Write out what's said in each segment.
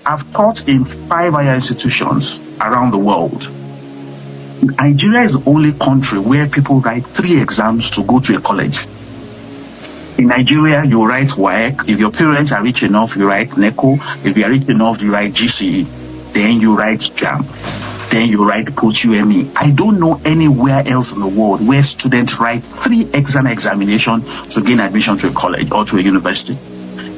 I've taught in 5 higher institutions around the world. Nigeria is the only country where people write 3 exams to go to a college. In Nigeria, you write WAEC. If your parents are rich enough, you write NECO. If you are rich enough, you write GCE. Then you write JAMB. Then you write post-UME. I don't know anywhere else in the world where students write 3 examinations to gain admission to a college or to a university.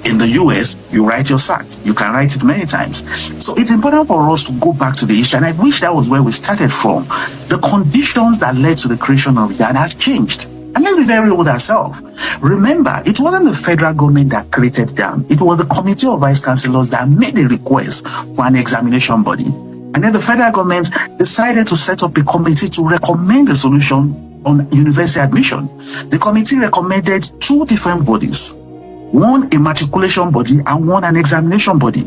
In the US, you write your SAT. You can write it many times. So it's important for us to go back to the history, and I wish that was where we started from. The conditions that led to the creation of that has changed. And let's be very real with ourselves. Remember, it wasn't the federal government that created JAMB. It was the Committee of Vice Chancellors that made a request for an examination body. And then the federal government decided to set up a committee to recommend a solution on university admission. The committee recommended 2 different bodies. One, a matriculation body, and one, an examination body.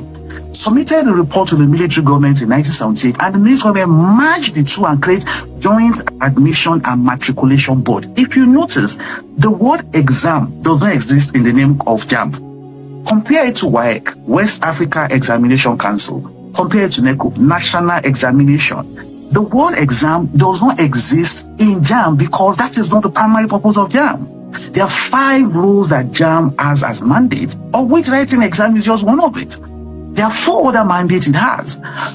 Submitted a report to the military government in 1978, and the military government merged the 2 and created Joint Admission and Matriculation Board. If you notice, the word exam does not exist in the name of JAMB. Compare it to WAEC, West Africa Examination Council. Compare it to NECO, National Examination. The word exam does not exist in JAMB because that is not the primary purpose of JAMB. There are 5 rules that JAMB has as mandate, of which writing exam is just one of it. There are 4 other mandates it has.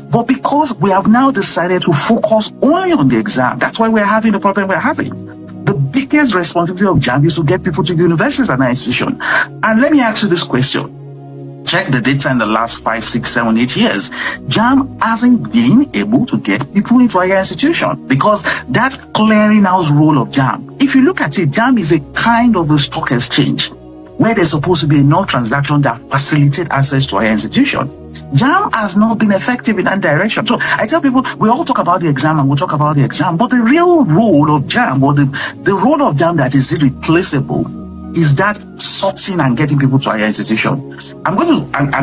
But because we have now decided to focus only on the exam, that's why we're having the problem we're having. The biggest responsibility of JAMB is to get people to universities and our institution. And let me ask you this question. Check the data in the last 5, 6, 7, 8 years. JAMB hasn't been able to get people into higher institution because that's clearinghouse role of JAMB. If you look at it, JAMB is a kind of a stock exchange where there's supposed to be a non-transaction that facilitate access to higher institution. JAMB has not been effective in that direction. So I tell people, we all talk about the exam and we'll talk about the exam, but the real role of JAMB, or the role of JAMB that is irreplaceable, is that sorting and getting people to higher institution. I'm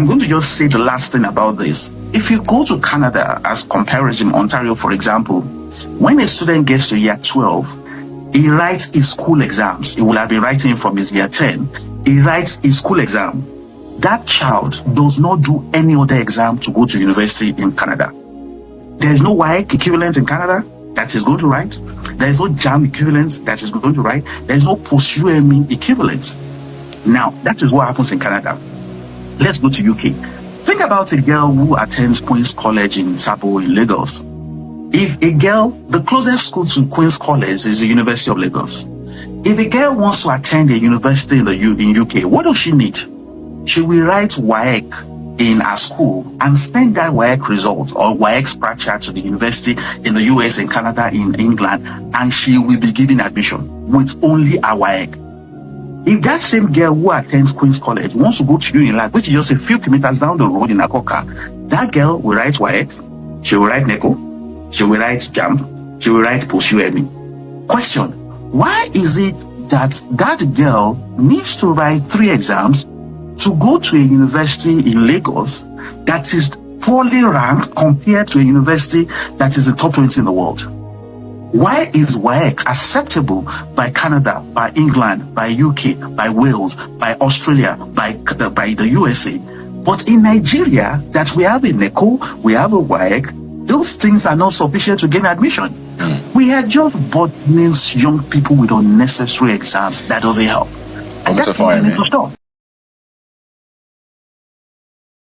going to just say the last thing about this. If you go to Canada as comparison, Ontario, for example, when a student gets to year 12, he writes his school exams. He will have been writing from his year 10. He writes his school exam. That child does not do any other exam to go to university in Canada. There is no WAEC equivalent in Canada that is going to write. There is no JAMB equivalent that is going to write. There is no post-UME equivalent. Now, that is what happens in Canada. Let's go to UK. Think about a girl who attends Queen's College in Sabo in Lagos. If a girl, the closest school to Queen's College is the University of Lagos. If a girl wants to attend a university in UK, what does she need? She will write WAEC in her school and send that WAEC result or WAEC scratcher to the university in the US, in Canada, in England, and she will be given admission with only a WAEC. If that same girl who attends Queen's College wants to go to Unilag, which is just a few kilometers down the road in Akoka, that girl will write WAEC, she will write NECO, she will write JAMB, she will write post-UME. Question, why is it that that girl needs to write 3 exams to go to a university in Lagos that is poorly ranked compared to a university that is the top 20 in the world? Why is WAEC acceptable by Canada, by England, by UK, by Wales, by Australia, by the USA? But in Nigeria, that we have a NECO, we have a WAEC, those things are not sufficient to gain admission. We are just burdening young people with unnecessary exams. That doesn't help. And that's what we need to stop.